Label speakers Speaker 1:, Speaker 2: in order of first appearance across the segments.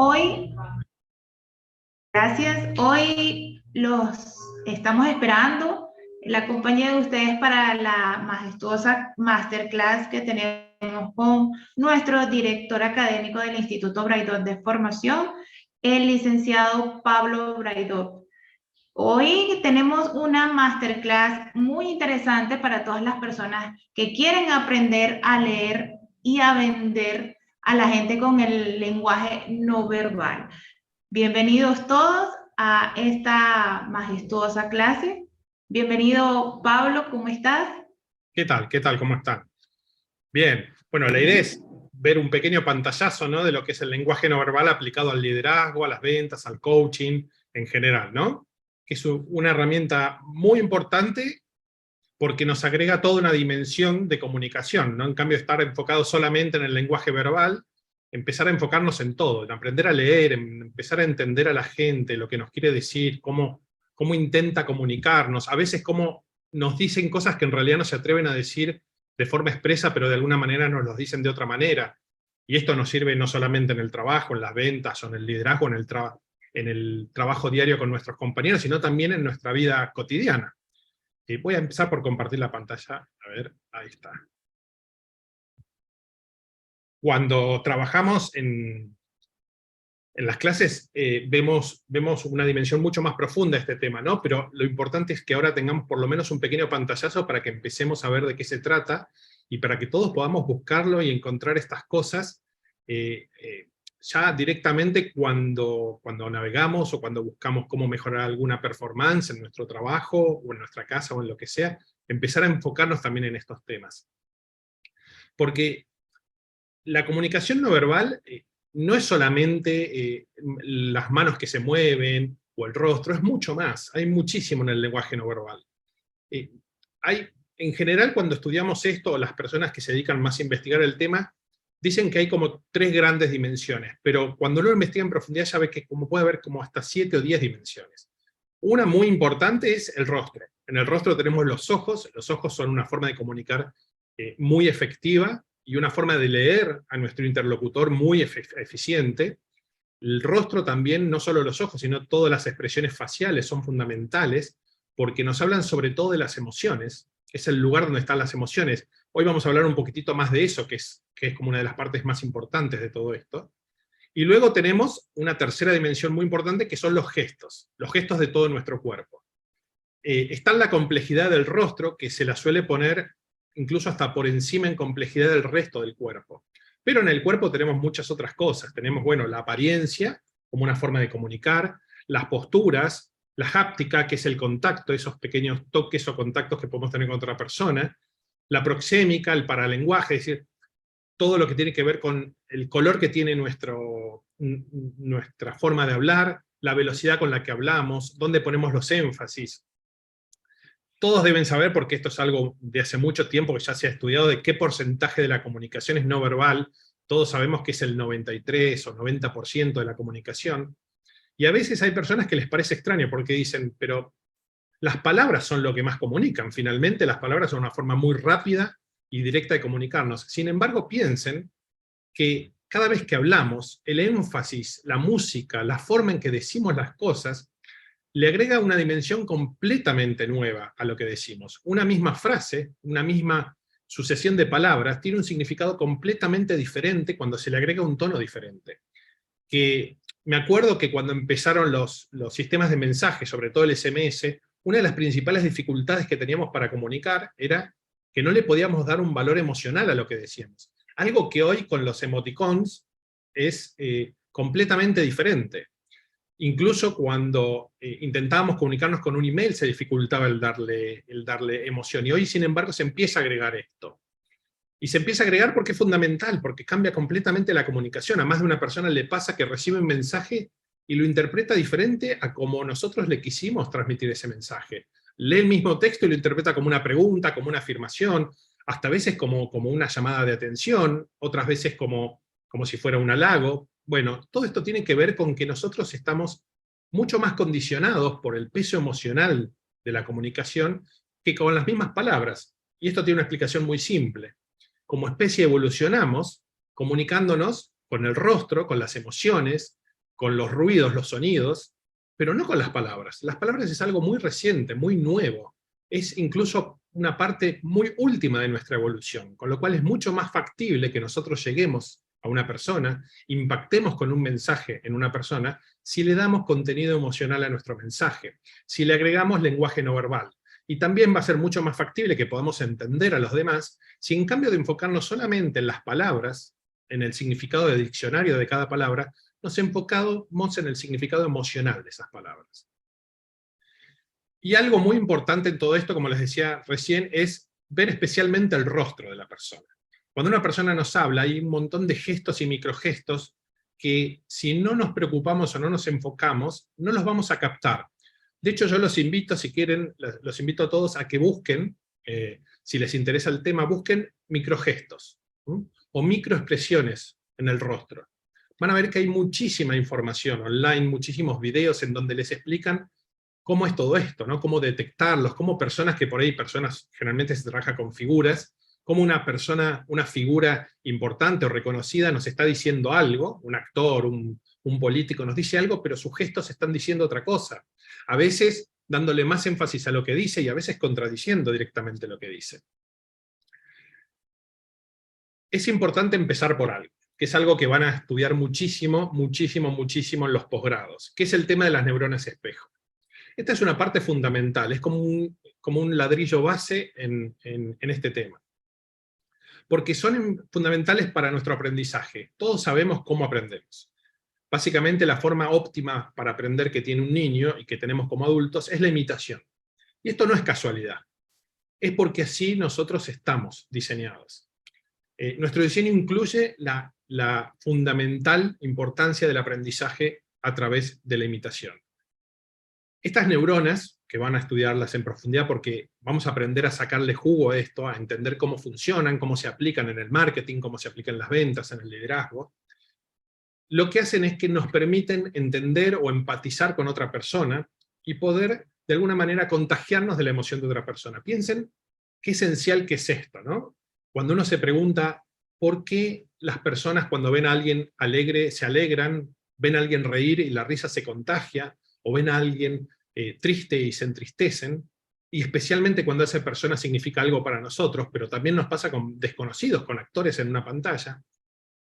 Speaker 1: Hoy, gracias, hoy los estamos esperando la compañía de ustedes para la majestuosa masterclass que tenemos con nuestro director académico del Instituto Braidot de Formación, el licenciado Pablo Braidot. Hoy tenemos una masterclass muy interesante para todas las personas que quieren aprender a leer y a vender a la gente con el lenguaje no verbal. Bienvenidos todos a esta majestuosa clase. Bienvenido, Pablo, ¿cómo estás?
Speaker 2: ¿Qué tal? ¿Qué tal? ¿Cómo están? Bien, bueno, la idea es ver un pequeño pantallazo, ¿no?, de lo que es el lenguaje no verbal aplicado al liderazgo, a las ventas, al coaching en general, ¿no? Que es una herramienta muy importante porque nos agrega toda una dimensión de comunicación, ¿no? En cambio de estar enfocado solamente en el lenguaje verbal, empezar a enfocarnos en todo, en aprender a leer, en empezar a entender a la gente, lo que nos quiere decir, cómo intenta comunicarnos, a veces cómo nos dicen cosas que en realidad no se atreven a decir de forma expresa, pero de alguna manera nos los dicen de otra manera. Y esto nos sirve no solamente en el trabajo, en las ventas, o en el liderazgo, en el trabajo diario con nuestros compañeros, sino también en nuestra vida cotidiana. Voy a empezar por compartir la pantalla. A ver, ahí está. Cuando trabajamos en las clases vemos una dimensión mucho más profunda de este tema, ¿no? Pero lo importante es que ahora tengamos por lo menos un pequeño pantallazo para que empecemos a ver de qué se trata, y para que todos podamos buscarlo y encontrar estas cosas ya directamente cuando navegamos, o cuando buscamos cómo mejorar alguna performance en nuestro trabajo, o en nuestra casa, o en lo que sea, empezar a enfocarnos también en estos temas. Porque la comunicación no verbal no es solamente las manos que se mueven, o el rostro, es mucho más, hay muchísimo en el lenguaje no verbal. En general, cuando estudiamos esto, las personas que se dedican más a investigar el tema, dicen que hay como 3 grandes dimensiones, pero cuando uno investiga en profundidad ya ve que puede haber como hasta 7 o 10 dimensiones. Una muy importante es el rostro. En el rostro tenemos los ojos son una forma de comunicar muy efectiva, y una forma de leer a nuestro interlocutor muy eficiente. El rostro también, no solo los ojos, sino todas las expresiones faciales son fundamentales, porque nos hablan sobre todo de las emociones. Es el lugar donde están las emociones. Hoy vamos a hablar un poquitito más de eso, que es como una de las partes más importantes de todo esto. Y luego tenemos una tercera dimensión muy importante, que son los gestos de todo nuestro cuerpo. Está la complejidad del rostro, que se la suele poner incluso hasta por encima en complejidad del resto del cuerpo. Pero en el cuerpo tenemos muchas otras cosas. Tenemos, bueno, la apariencia, como una forma de comunicar, las posturas, la háptica, que es el contacto, esos pequeños toques o contactos que podemos tener con otra persona, la proxémica, el paralenguaje, es decir, todo lo que tiene que ver con el color que tiene nuestra forma de hablar, la velocidad con la que hablamos, dónde ponemos los énfasis. Todos deben saber, porque esto es algo de hace mucho tiempo que ya se ha estudiado, de qué porcentaje de la comunicación es no verbal. Todos sabemos que es el 93 o 90% de la comunicación. Y a veces hay personas que les parece extraño, porque dicen, pero las palabras son lo que más comunican. Finalmente las palabras son una forma muy rápida y directa de comunicarnos. Sin embargo, piensen que cada vez que hablamos, el énfasis, la música, la forma en que decimos las cosas, le agrega una dimensión completamente nueva a lo que decimos. Una misma frase, una misma sucesión de palabras, tiene un significado completamente diferente cuando se le agrega un tono diferente. Que me acuerdo que cuando empezaron los sistemas de mensaje, sobre todo el SMS, una de las principales dificultades que teníamos para comunicar era que no le podíamos dar un valor emocional a lo que decíamos. Algo que hoy con los emoticons es completamente diferente. Incluso cuando intentábamos comunicarnos con un email se dificultaba el darle emoción, y hoy sin embargo se empieza a agregar esto. Y se empieza a agregar porque es fundamental, porque cambia completamente la comunicación. A más de una persona le pasa que recibe un mensaje y lo interpreta diferente a como nosotros le quisimos transmitir ese mensaje. Lee el mismo texto y lo interpreta como una pregunta, como una afirmación, hasta veces como una llamada de atención, otras veces como si fuera un halago. Bueno, todo esto tiene que ver con que nosotros estamos mucho más condicionados por el peso emocional de la comunicación que con las mismas palabras. Y esto tiene una explicación muy simple. Como especie evolucionamos comunicándonos con el rostro, con las emociones, con los ruidos, los sonidos, pero no con las palabras. Las palabras es algo muy reciente, muy nuevo. Es incluso una parte muy última de nuestra evolución, con lo cual es mucho más factible que nosotros lleguemos a una persona, impactemos con un mensaje en una persona, si le damos contenido emocional a nuestro mensaje, si le agregamos lenguaje no verbal. Y también va a ser mucho más factible que podamos entender a los demás, si en cambio de enfocarnos solamente en las palabras, en el significado de diccionario de cada palabra, nos enfocamos en el significado emocional de esas palabras. Y algo muy importante en todo esto, como les decía recién, es ver especialmente el rostro de la persona. Cuando una persona nos habla, hay un montón de gestos y microgestos que si no nos preocupamos o no nos enfocamos, no los vamos a captar. De hecho, yo los invito, si quieren, los invito a todos a que busquen, si les interesa el tema, busquen microgestos, o microexpresiones en el rostro. Van a ver que hay muchísima información online, muchísimos videos en donde les explican cómo es todo esto, ¿no? Cómo detectarlos, cómo personas que por ahí, generalmente se trabaja con figuras, cómo una persona, una figura importante o reconocida nos está diciendo algo, un actor, un político nos dice algo, pero sus gestos están diciendo otra cosa. A veces dándole más énfasis a lo que dice y a veces contradiciendo directamente lo que dice. Es importante empezar por algo, que es algo que van a estudiar muchísimo, muchísimo, muchísimo en los posgrados, que es el tema de las neuronas espejo. Esta es una parte fundamental, es como un ladrillo base en este tema. Porque son fundamentales para nuestro aprendizaje. Todos sabemos cómo aprendemos. Básicamente la forma óptima para aprender que tiene un niño y que tenemos como adultos es la imitación. Y esto no es casualidad. Es porque así nosotros estamos diseñados. Nuestro diseño incluye la fundamental importancia del aprendizaje a través de la imitación. Estas neuronas, que van a estudiarlas en profundidad porque vamos a aprender a sacarle jugo a esto, a entender cómo funcionan, cómo se aplican en el marketing, cómo se aplican en las ventas, en el liderazgo, lo que hacen es que nos permiten entender o empatizar con otra persona y poder, de alguna manera, contagiarnos de la emoción de otra persona. Piensen qué esencial que es esto, ¿no? Cuando uno se pregunta por qué las personas cuando ven a alguien alegre se alegran, ven a alguien reír y la risa se contagia, o ven a alguien triste y se entristecen, y especialmente cuando esa persona significa algo para nosotros, pero también nos pasa con desconocidos, con actores en una pantalla.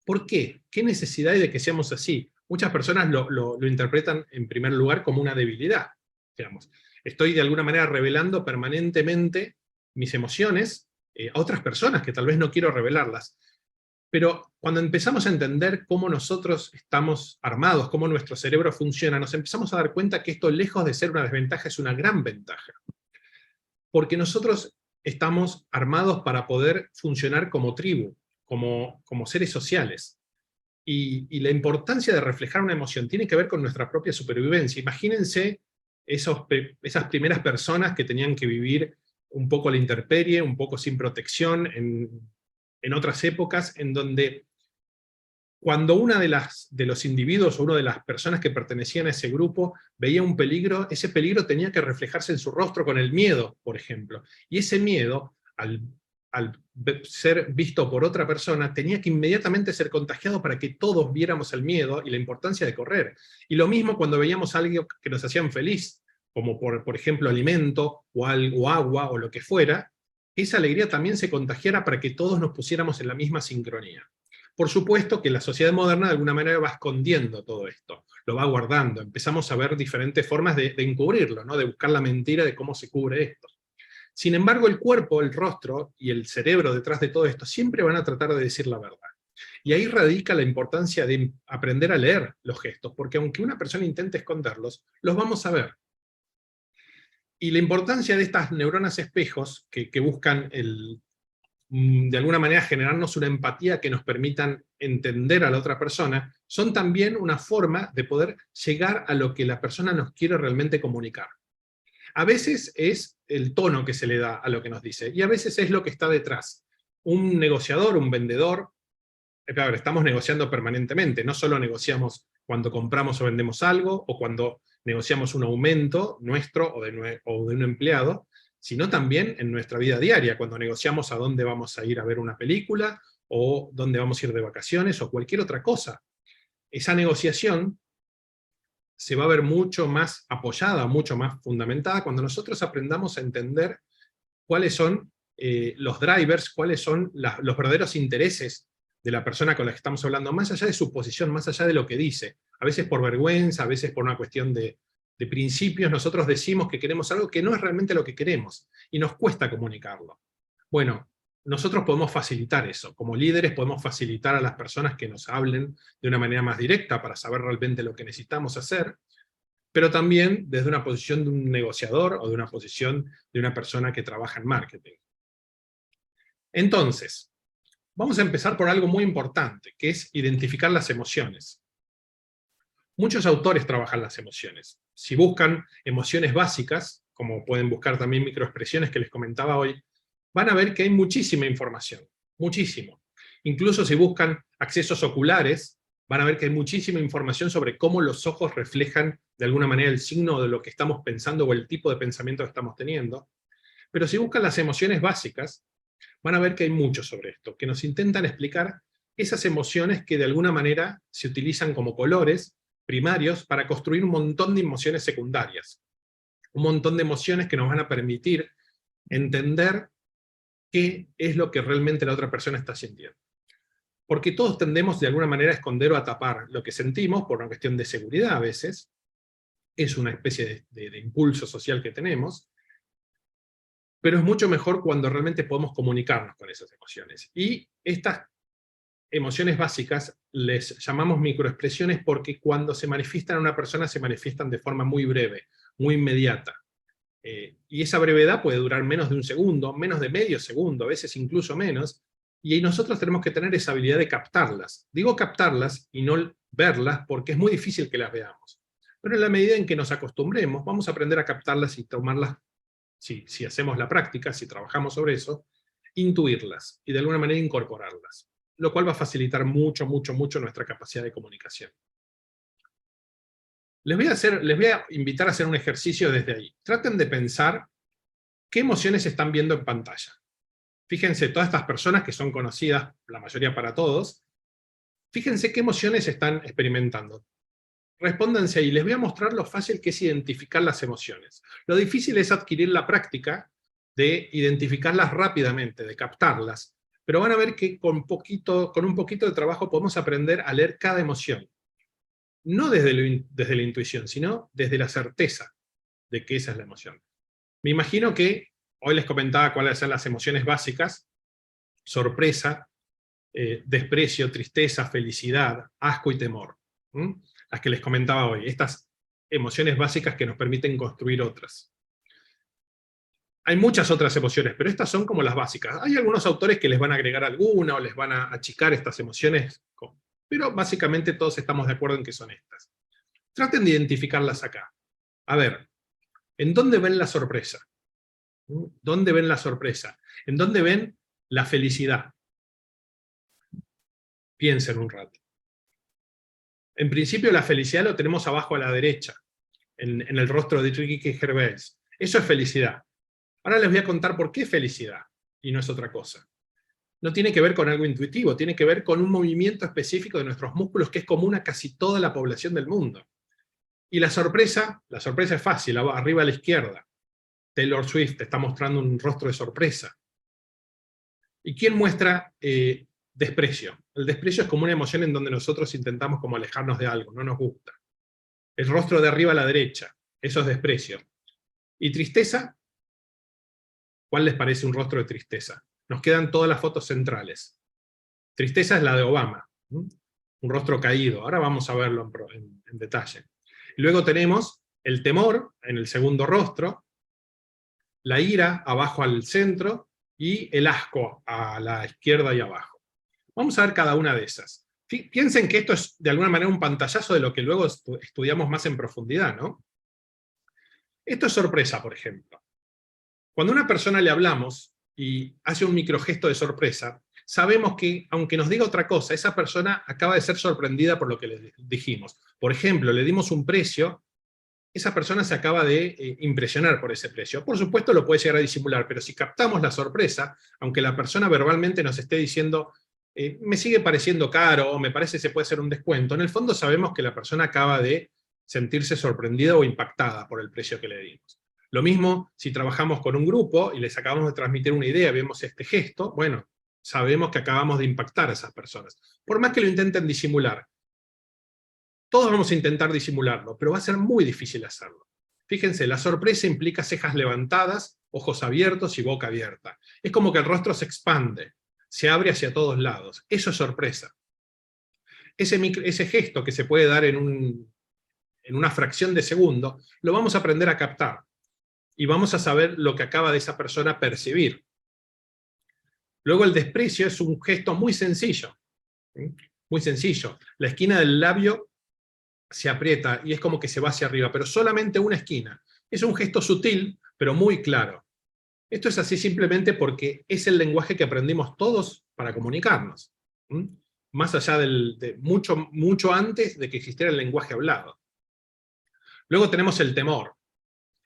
Speaker 2: ¿Por qué? ¿Qué necesidad hay de que seamos así? Muchas personas lo interpretan en primer lugar como una debilidad. Digamos, estoy de alguna manera revelando permanentemente mis emociones a otras personas que tal vez no quiero revelarlas. Pero cuando empezamos a entender cómo nosotros estamos armados, cómo nuestro cerebro funciona, nos empezamos a dar cuenta que esto, lejos de ser una desventaja, es una gran ventaja. Porque nosotros estamos armados para poder funcionar como tribu, como seres sociales. Y la importancia de reflejar una emoción tiene que ver con nuestra propia supervivencia. Imagínense esas primeras personas que tenían que vivir un poco a la intemperie, un poco sin protección, en otras épocas, en donde cuando una de los individuos o una de las personas que pertenecían a ese grupo veía un peligro, ese peligro tenía que reflejarse en su rostro con el miedo, por ejemplo. Y ese miedo, al ser visto por otra persona, tenía que inmediatamente ser contagiado para que todos viéramos el miedo y la importancia de correr. Y lo mismo cuando veíamos algo que nos hacían feliz, como por ejemplo alimento, o agua, o lo que fuera, esa alegría también se contagiara para que todos nos pusiéramos en la misma sincronía. Por supuesto que la sociedad moderna de alguna manera va escondiendo todo esto, lo va guardando, empezamos a ver diferentes formas de encubrirlo, ¿no? De buscar la mentira de cómo se cubre esto. Sin embargo, el cuerpo, el rostro y el cerebro detrás de todo esto siempre van a tratar de decir la verdad. Y ahí radica la importancia de aprender a leer los gestos, porque aunque una persona intente esconderlos, los vamos a ver. Y la importancia de estas neuronas espejos, que buscan de alguna manera generarnos una empatía que nos permitan entender a la otra persona, son también una forma de poder llegar a lo que la persona nos quiere realmente comunicar. A veces es el tono que se le da a lo que nos dice, y a veces es lo que está detrás. Un negociador, un vendedor, claro, estamos negociando permanentemente, no solo negociamos cuando compramos o vendemos algo, o cuando negociamos un aumento nuestro o de un empleado, sino también en nuestra vida diaria, cuando negociamos a dónde vamos a ir a ver una película, o dónde vamos a ir de vacaciones, o cualquier otra cosa. Esa negociación se va a ver mucho más apoyada, mucho más fundamentada, cuando nosotros aprendamos a entender cuáles son los drivers, cuáles son los verdaderos intereses de la persona con la que estamos hablando, más allá de su posición, más allá de lo que dice. A veces por vergüenza, a veces por una cuestión de principios, nosotros decimos que queremos algo que no es realmente lo que queremos, y nos cuesta comunicarlo. Bueno, nosotros podemos facilitar eso. Como líderes podemos facilitar a las personas que nos hablen de una manera más directa para saber realmente lo que necesitamos hacer, pero también desde una posición de un negociador o de una posición de una persona que trabaja en marketing. Entonces, vamos a empezar por algo muy importante, que es identificar las emociones. Muchos autores trabajan las emociones. Si buscan emociones básicas, como pueden buscar también microexpresiones que les comentaba hoy, van a ver que hay muchísima información, muchísimo. Incluso si buscan accesos oculares, van a ver que hay muchísima información sobre cómo los ojos reflejan de alguna manera el signo de lo que estamos pensando o el tipo de pensamiento que estamos teniendo. Pero si buscan las emociones básicas, van a ver que hay mucho sobre esto, que nos intentan explicar esas emociones que de alguna manera se utilizan como colores primarios para construir un montón de emociones secundarias. Un montón de emociones que nos van a permitir entender qué es lo que realmente la otra persona está sintiendo. Porque todos tendemos de alguna manera a esconder o a tapar lo que sentimos por una cuestión de seguridad a veces. Es una especie de impulso social que tenemos. Pero es mucho mejor cuando realmente podemos comunicarnos con esas emociones. Y estas emociones básicas les llamamos microexpresiones porque cuando se manifiestan en una persona se manifiestan de forma muy breve, muy inmediata. Y esa brevedad puede durar menos de un segundo, menos de medio segundo, a veces incluso menos, y nosotros tenemos que tener esa habilidad de captarlas. Digo captarlas y no verlas porque es muy difícil que las veamos. Pero en la medida en que nos acostumbremos, vamos a aprender a captarlas y tomarlas, si hacemos la práctica, si trabajamos sobre eso, intuirlas y de alguna manera incorporarlas, lo cual va a facilitar mucho, mucho, mucho nuestra capacidad de comunicación. Les voy a invitar a hacer un ejercicio desde ahí. Traten de pensar qué emociones están viendo en pantalla. Fíjense, todas estas personas que son conocidas, la mayoría para todos, fíjense qué emociones están experimentando. Respóndanse ahí, les voy a mostrar lo fácil que es identificar las emociones. Lo difícil es adquirir la práctica de identificarlas rápidamente, de captarlas, pero van a ver que con un poquito de trabajo podemos aprender a leer cada emoción. No desde la intuición, sino desde la certeza de que esa es la emoción. Me imagino que, hoy les comentaba cuáles son las emociones básicas: sorpresa, desprecio, tristeza, felicidad, asco y temor. Las que les comentaba hoy, estas emociones básicas que nos permiten construir otras. Hay muchas otras emociones, pero estas son como las básicas. Hay algunos autores que les van a agregar alguna, o les van a achicar estas emociones, pero básicamente todos estamos de acuerdo en que son estas. Traten de identificarlas acá. A ver, ¿en dónde ven la sorpresa? ¿Dónde ven la sorpresa? ¿En dónde ven la felicidad? Piensen un rato. En principio la felicidad lo tenemos abajo a la derecha, en el rostro de Ricky Gervais. Eso es felicidad. Ahora les voy a contar por qué felicidad, y no es otra cosa. No tiene que ver con algo intuitivo, tiene que ver con un movimiento específico de nuestros músculos que es común a casi toda la población del mundo. Y la sorpresa es fácil, arriba a la izquierda. Taylor Swift te está mostrando un rostro de sorpresa. ¿Y quién muestra desprecio? El desprecio es como una emoción en donde nosotros intentamos como alejarnos de algo, no nos gusta. El rostro de arriba a la derecha, eso es desprecio. ¿Y tristeza? ¿Cuál les parece un rostro de tristeza? Nos quedan todas las fotos centrales. Tristeza es la de Obama, un rostro caído. Ahora vamos a verlo en detalle. Y luego tenemos el temor en el segundo rostro, la ira abajo al centro, y el asco a la izquierda y abajo. Vamos a ver cada una de esas. Piensen que esto es de alguna manera un pantallazo de lo que luego estudiamos más en profundidad, ¿no? Esto es sorpresa, por ejemplo. Cuando a una persona le hablamos y hace un microgesto de sorpresa, sabemos que, aunque nos diga otra cosa, esa persona acaba de ser sorprendida por lo que le dijimos. Por ejemplo, le dimos un precio, esa persona se acaba de impresionar por ese precio. Por supuesto lo puede llegar a disimular, pero si captamos la sorpresa, aunque la persona verbalmente nos esté diciendo me sigue pareciendo caro, o me parece que se puede hacer un descuento, en el fondo sabemos que la persona acaba de sentirse sorprendida o impactada por el precio que le dimos. Lo mismo si trabajamos con un grupo y les acabamos de transmitir una idea, vemos este gesto, bueno, sabemos que acabamos de impactar a esas personas. Por más que lo intenten disimular, todos vamos a intentar disimularlo, pero va a ser muy difícil hacerlo. Fíjense, la sorpresa implica cejas levantadas, ojos abiertos y boca abierta. Es como que el rostro se expande, se abre hacia todos lados. Eso es sorpresa. Ese gesto que se puede dar en una fracción de segundo, lo vamos a aprender a captar. Y vamos a saber lo que acaba de esa persona percibir. Luego el desprecio es un gesto muy sencillo. ¿Sí? Muy sencillo. La esquina del labio se aprieta y es como que se va hacia arriba, pero solamente una esquina. Es un gesto sutil, pero muy claro. Esto es así simplemente porque es el lenguaje que aprendimos todos para comunicarnos. Más allá de mucho antes de que existiera el lenguaje hablado. Luego tenemos el temor.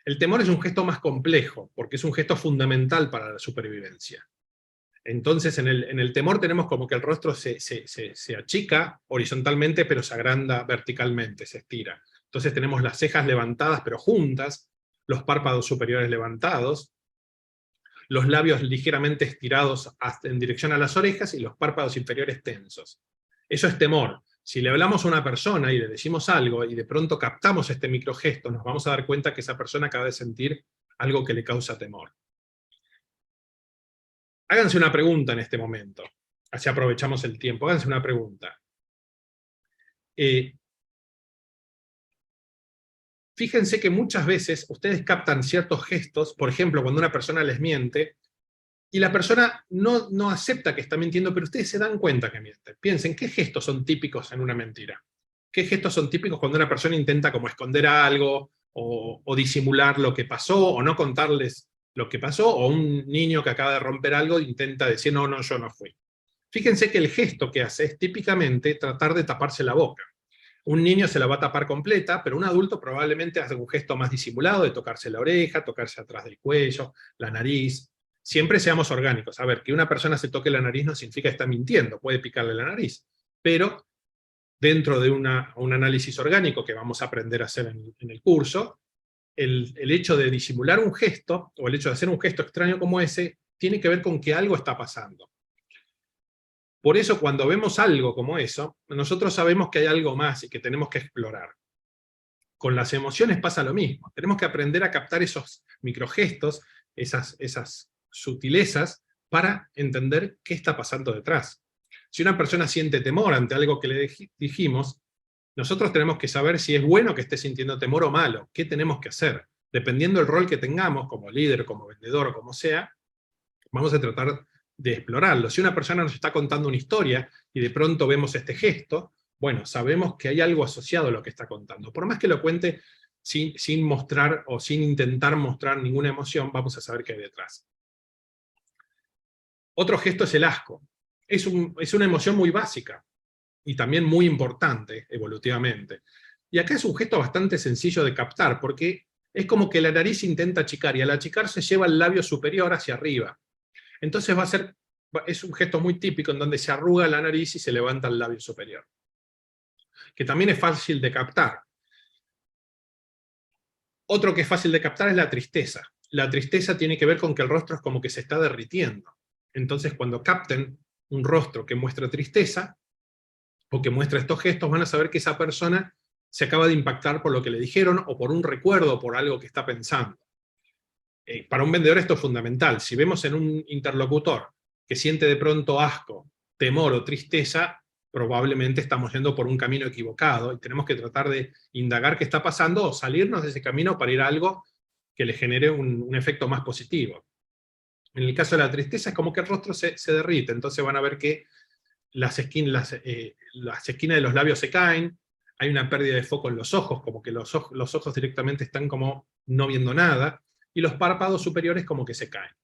Speaker 2: El temor es un gesto más complejo, porque es un gesto fundamental para la supervivencia. Entonces, en el temor tenemos como que el rostro se achica horizontalmente, pero se agranda verticalmente, se estira. Entonces tenemos las cejas levantadas, pero juntas, los párpados superiores levantados, los labios ligeramente estirados en dirección a las orejas y los párpados inferiores tensos. Eso es temor. Si le hablamos a una persona y le decimos algo y de pronto captamos este microgesto, nos vamos a dar cuenta que esa persona acaba de sentir algo que le causa temor. Háganse una pregunta en este momento, así aprovechamos el tiempo. Háganse una pregunta. Fíjense que muchas veces ustedes captan ciertos gestos, por ejemplo, cuando una persona les miente, y la persona no acepta que está mintiendo, pero ustedes se dan cuenta que miente. Piensen, ¿qué gestos son típicos en una mentira? ¿Qué gestos son típicos cuando una persona intenta como esconder algo, o disimular lo que pasó, o no contarles lo que pasó, o un niño que acaba de romper algo intenta decir, no, yo no fui? Fíjense que el gesto que hace es típicamente tratar de taparse la boca. Un niño se la va a tapar completa, pero un adulto probablemente hace un gesto más disimulado de tocarse la oreja, tocarse atrás del cuello, la nariz. Siempre seamos orgánicos. A ver, que una persona se toque la nariz no significa que está mintiendo, puede picarle la nariz. Pero dentro de un análisis orgánico que vamos a aprender a hacer en el curso, el hecho de disimular un gesto, o el hecho de hacer un gesto extraño como ese, tiene que ver con que algo está pasando. Por eso cuando vemos algo como eso, nosotros sabemos que hay algo más y que tenemos que explorar. Con las emociones pasa lo mismo. Tenemos que aprender a captar esos microgestos, esas sutilezas, para entender qué está pasando detrás. Si una persona siente temor ante algo que le dijimos, nosotros tenemos que saber si es bueno que esté sintiendo temor o malo, qué tenemos que hacer. Dependiendo del rol que tengamos, como líder, como vendedor o como sea, vamos a tratar de explorarlo. Si una persona nos está contando una historia y de pronto vemos este gesto, bueno, sabemos que hay algo asociado a lo que está contando. Por más que lo cuente sin mostrar o sin intentar mostrar ninguna emoción, vamos a saber qué hay detrás. Otro gesto es el asco. Es una emoción muy básica y también muy importante evolutivamente. Y acá es un gesto bastante sencillo de captar, porque es como que la nariz intenta achicar, y al achicar se lleva el labio superior hacia arriba. Entonces es un gesto muy típico en donde se arruga la nariz y se levanta el labio superior. Que también es fácil de captar. Otro que es fácil de captar es la tristeza. La tristeza tiene que ver con que el rostro es como que se está derritiendo. Entonces cuando capten un rostro que muestra tristeza, o que muestra estos gestos, van a saber que esa persona se acaba de impactar por lo que le dijeron, o por un recuerdo, o por algo que está pensando. Para un vendedor esto es fundamental. Si vemos en un interlocutor que siente de pronto asco, temor o tristeza, probablemente estamos yendo por un camino equivocado, y tenemos que tratar de indagar qué está pasando, o salirnos de ese camino para ir a algo que le genere un efecto más positivo. En el caso de la tristeza es como que el rostro se derrite, entonces van a ver que las esquinas de los labios se caen, hay una pérdida de foco en los ojos, como que los ojos directamente están como no viendo nada, y los párpados superiores como que se caen.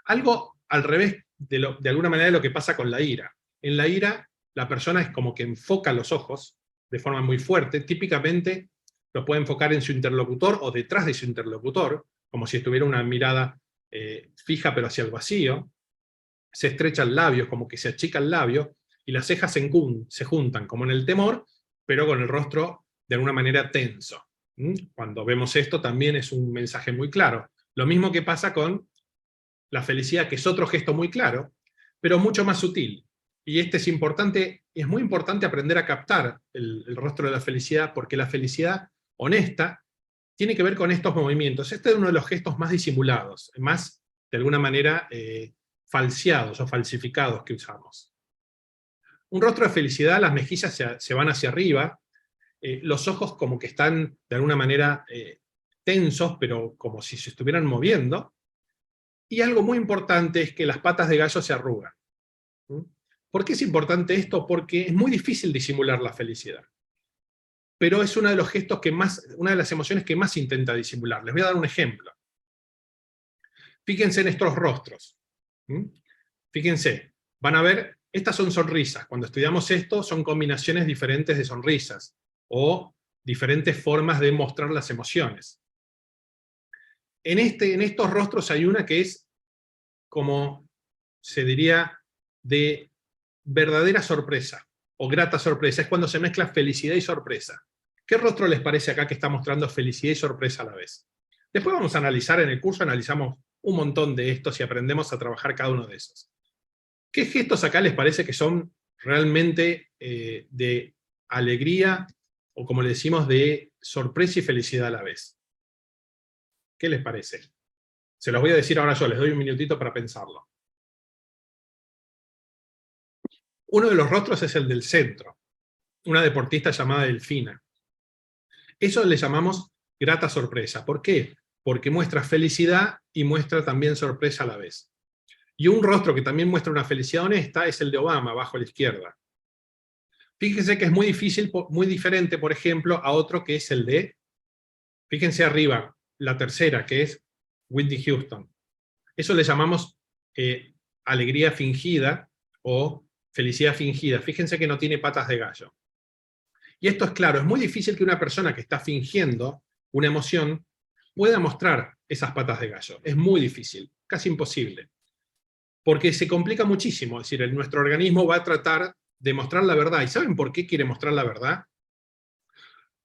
Speaker 2: Algo al revés de alguna manera de lo que pasa con la ira. En la ira, la persona es como que enfoca los ojos de forma muy fuerte, típicamente lo puede enfocar en su interlocutor o detrás de su interlocutor, como si estuviera una mirada fija pero hacia el vacío, se estrecha el labio, como que se achica el labio, y las cejas se juntan, como en el temor, pero con el rostro de alguna manera tenso. Cuando vemos esto también es un mensaje muy claro. Lo mismo que pasa con la felicidad, que es otro gesto muy claro, pero mucho más sutil. Y este es importante, es muy importante aprender a captar el rostro de la felicidad, porque la felicidad honesta tiene que ver con estos movimientos. Este es uno de los gestos más disimulados, más, de alguna manera, falseados o falsificados que usamos. Un rostro de felicidad, las mejillas se van hacia arriba, los ojos como que están, de alguna manera, tensos, pero como si se estuvieran moviendo. Y algo muy importante es que las patas de gallo se arrugan. ¿Por qué es importante esto? Porque es muy difícil disimular la felicidad. Pero es uno de los gestos que más, una de las emociones que más intenta disimular. Les voy a dar un ejemplo. Fíjense en estos rostros. Fíjense, van a ver, estas son sonrisas. Cuando estudiamos esto, son combinaciones diferentes de sonrisas, o diferentes formas de mostrar las emociones. En estos rostros hay una que es, como se diría, de verdadera sorpresa, o grata sorpresa. Es cuando se mezcla felicidad y sorpresa. ¿Qué rostro les parece acá que está mostrando felicidad y sorpresa a la vez? Después vamos a analizar, en el curso analizamos un montón de estos y aprendemos a trabajar cada uno de esos. ¿Qué gestos acá les parece que son realmente de alegría, o como le decimos, de sorpresa y felicidad a la vez? ¿Qué les parece? Se los voy a decir ahora yo, les doy un minutito para pensarlo. Uno de los rostros es el del centro, una deportista llamada Delfina. Eso le llamamos grata sorpresa. ¿Por qué? Porque muestra felicidad y muestra también sorpresa a la vez. Y un rostro que también muestra una felicidad honesta es el de Obama, abajo a la izquierda. Fíjense que es muy difícil, muy diferente, por ejemplo, a otro que es el de, fíjense arriba, la tercera, que es Whitney Houston. Eso le llamamos alegría fingida o felicidad fingida. Fíjense que no tiene patas de gallo. Y esto es claro, es muy difícil que una persona que está fingiendo una emoción pueda mostrar esas patas de gallo. Es muy difícil, casi imposible. Porque se complica muchísimo, es decir, nuestro organismo va a tratar de mostrar la verdad. ¿Y saben por qué quiere mostrar la verdad?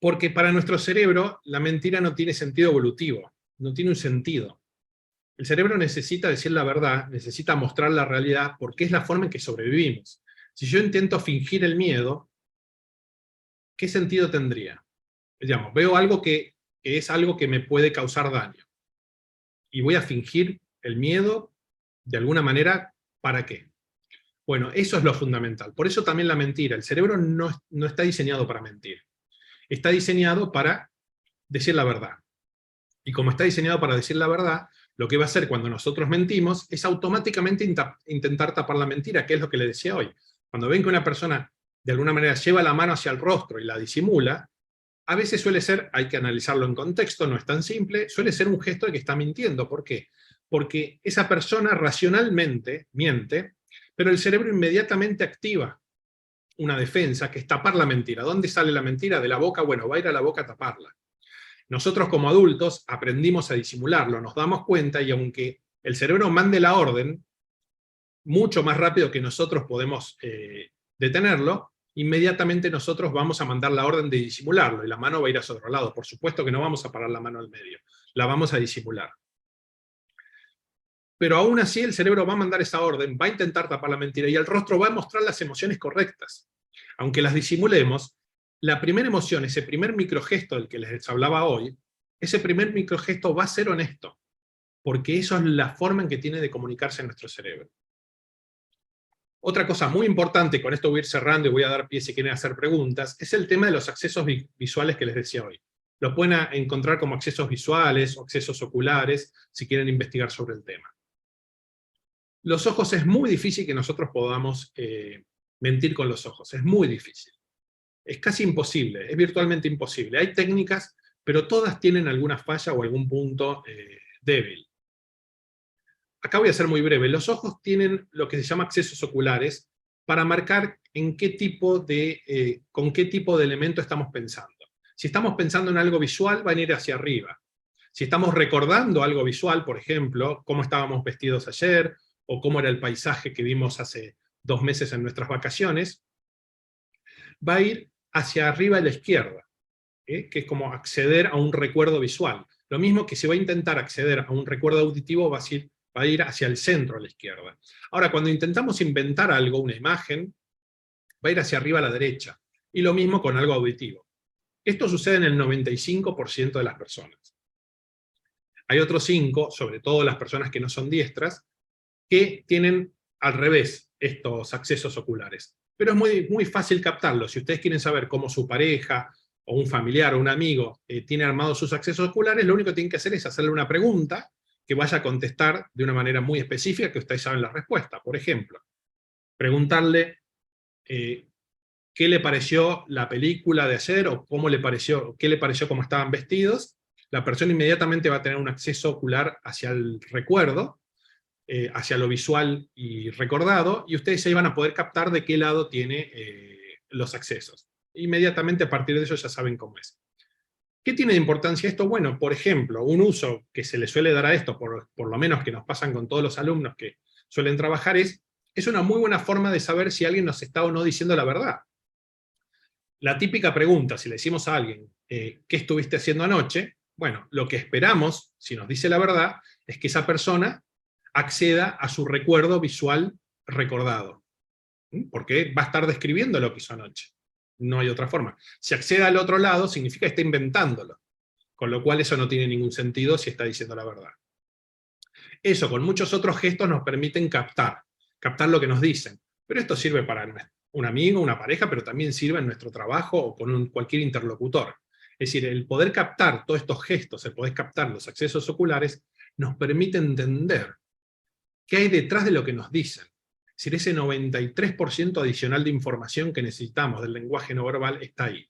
Speaker 2: Porque para nuestro cerebro la mentira no tiene sentido evolutivo, no tiene un sentido. El cerebro necesita decir la verdad, necesita mostrar la realidad, porque es la forma en que sobrevivimos. Si yo intento fingir el miedo, ¿qué sentido tendría? Digamos, veo algo que es algo que me puede causar daño. Y voy a fingir el miedo, de alguna manera, ¿para qué? Bueno, eso es lo fundamental. Por eso también la mentira. El cerebro no está diseñado para mentir. Está diseñado para decir la verdad. Y como está diseñado para decir la verdad, lo que va a hacer cuando nosotros mentimos es automáticamente intentar tapar la mentira, que es lo que le decía hoy. Cuando ven que una persona de alguna manera lleva la mano hacia el rostro y la disimula, a veces suele ser, hay que analizarlo en contexto, no es tan simple, suele ser un gesto de que está mintiendo. ¿Por qué? Porque esa persona racionalmente miente, pero el cerebro inmediatamente activa una defensa, que es tapar la mentira. ¿Dónde sale la mentira? De la boca. Bueno, va a ir a la boca a taparla. Nosotros como adultos aprendimos a disimularlo, nos damos cuenta, y aunque el cerebro mande la orden, mucho más rápido que nosotros podemos detenerlo, inmediatamente nosotros vamos a mandar la orden de disimularlo, y la mano va a ir hacia otro lado. Por supuesto que no vamos a parar la mano al medio, la vamos a disimular. Pero aún así el cerebro va a mandar esa orden, va a intentar tapar la mentira, y el rostro va a mostrar las emociones correctas. Aunque las disimulemos, la primera emoción, ese primer microgesto del que les hablaba hoy, ese primer microgesto va a ser honesto, porque eso es la forma en que tiene de comunicarse nuestro cerebro. Otra cosa muy importante, con esto voy a ir cerrando y voy a dar pie si quieren hacer preguntas, es el tema de los accesos visuales que les decía hoy. Los pueden encontrar como accesos visuales o accesos oculares, si quieren investigar sobre el tema. Los ojos, es muy difícil que nosotros podamos mentir con los ojos, es muy difícil. Es casi imposible, es virtualmente imposible. Hay técnicas, pero todas tienen alguna falla o algún punto débil. Acá voy a ser muy breve. Los ojos tienen lo que se llama accesos oculares para marcar en qué tipo con qué tipo de elemento estamos pensando. Si estamos pensando en algo visual, van a ir hacia arriba. Si estamos recordando algo visual, por ejemplo, cómo estábamos vestidos ayer, o cómo era el paisaje que vimos hace 2 meses en nuestras vacaciones, va a ir hacia arriba a la izquierda. que es como acceder a un recuerdo visual. Lo mismo que si va a intentar acceder a un recuerdo auditivo, va a ir hacia el centro a la izquierda. Ahora, cuando intentamos inventar algo, una imagen, va a ir hacia arriba a la derecha. Y lo mismo con algo auditivo. Esto sucede en el 95% de las personas. Hay otros 5, sobre todo las personas que no son diestras, que tienen al revés estos accesos oculares. Pero es muy, muy fácil captarlo. Si ustedes quieren saber cómo su pareja, o un familiar, o un amigo, tiene armados sus accesos oculares, lo único que tienen que hacer es hacerle una pregunta que vaya a contestar de una manera muy específica, que ustedes saben la respuesta. Por ejemplo, preguntarle qué le pareció la película de ayer, o qué le pareció cómo estaban vestidos. La persona inmediatamente va a tener un acceso ocular hacia el recuerdo, hacia lo visual y recordado, y ustedes ahí van a poder captar de qué lado tiene los accesos. Inmediatamente a partir de eso ya saben cómo es. ¿Qué tiene de importancia esto? Bueno, por ejemplo, un uso que se le suele dar a esto, por lo menos que nos pasan con todos los alumnos que suelen trabajar, es una muy buena forma de saber si alguien nos está o no diciendo la verdad. La típica pregunta, si le decimos a alguien, ¿qué estuviste haciendo anoche? Bueno, lo que esperamos, si nos dice la verdad, es que esa persona acceda a su recuerdo visual recordado. Porque va a estar describiendo lo que hizo anoche. No hay otra forma. Si accede al otro lado, significa que está inventándolo. Con lo cual eso no tiene ningún sentido si está diciendo la verdad. Eso, con muchos otros gestos, nos permiten captar lo que nos dicen. Pero esto sirve para un amigo, una pareja, pero también sirve en nuestro trabajo o con cualquier interlocutor. Es decir, el poder captar todos estos gestos, el poder captar los accesos oculares, nos permite entender qué hay detrás de lo que nos dicen. Es decir, ese 93% adicional de información que necesitamos del lenguaje no verbal está ahí.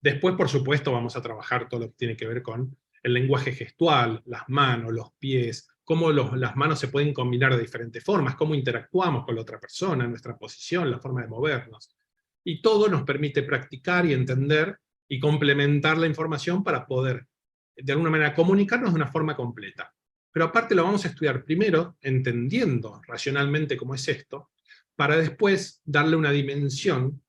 Speaker 2: Después, por supuesto, vamos a trabajar todo lo que tiene que ver con el lenguaje gestual, las manos, los pies, cómo las manos se pueden combinar de diferentes formas, cómo interactuamos con la otra persona, nuestra posición, la forma de movernos. Y todo nos permite practicar y entender y complementar la información para poder, de alguna manera, comunicarnos de una forma completa. Pero aparte lo vamos a estudiar primero, entendiendo racionalmente cómo es esto, para después darle una dimensión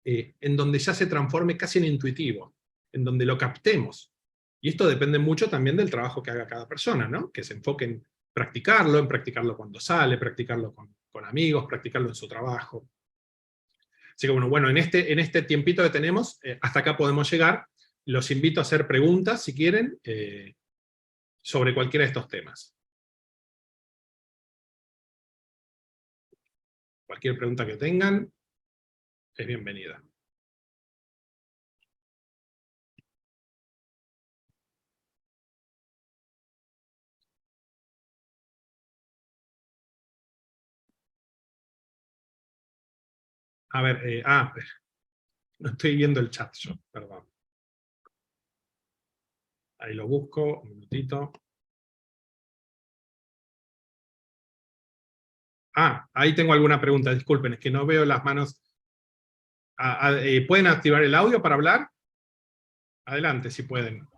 Speaker 2: en donde ya se transforme casi en intuitivo, en donde lo captemos. Y esto depende mucho también del trabajo que haga cada persona, ¿no? Que se enfoque en practicarlo cuando sale, practicarlo con amigos, practicarlo en su trabajo. Así que bueno, en este tiempito que tenemos, hasta acá podemos llegar. Los invito a hacer preguntas, si quieren, sobre cualquiera de estos temas. Cualquier pregunta que tengan es bienvenida. A ver, no estoy viendo el chat yo, perdón. Ahí lo busco, un minutito. Ahí tengo alguna pregunta, disculpen, es que no veo las manos. ¿Pueden activar el audio para hablar? Adelante, si pueden.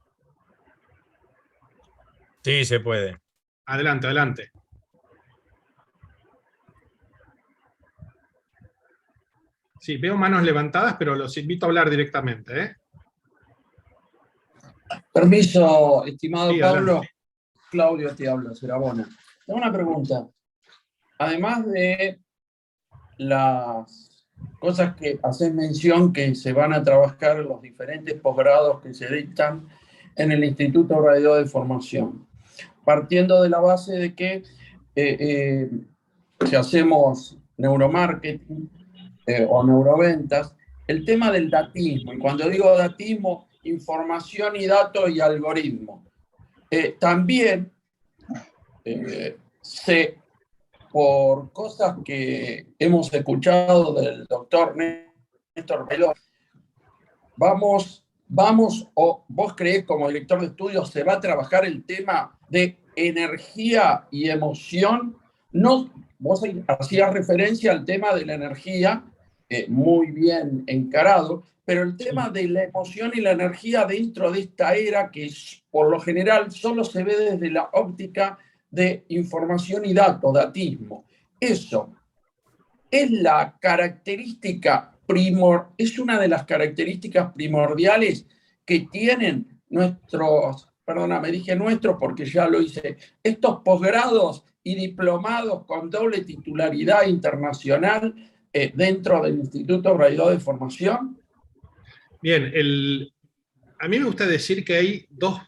Speaker 3: Sí, se puede.
Speaker 2: Adelante, adelante. Sí, veo manos levantadas, pero los invito a hablar directamente, ¿eh?
Speaker 4: Permiso, estimado
Speaker 2: Sí,
Speaker 4: Pablo.
Speaker 2: adelante.
Speaker 4: Claudio te habla, Serabona. Tengo una pregunta. Además de las cosas que haces mención que se van a trabajar en los diferentes posgrados que se dictan en el Instituto Radio de Formación, partiendo de la base de que si hacemos neuromarketing o neuroventas, el tema del datismo, y cuando digo datismo, información y datos y algoritmo. También por cosas que hemos escuchado del doctor Néstor Peló, o vos creés como director de estudios se va a trabajar el tema de energía y emoción. No, vos hacías referencia al tema de la energía, muy bien encarado, pero el tema de la emoción y la energía dentro de esta era que por lo general solo se ve desde la óptica de información y datos, datismo. Eso es la característica es una de las características primordiales que tienen nuestros, perdóname, dije nuestros porque ya lo hice, estos posgrados y diplomados con doble titularidad internacional dentro del Instituto Braidot de Formación?
Speaker 2: Bien, a mí me gusta decir que hay dos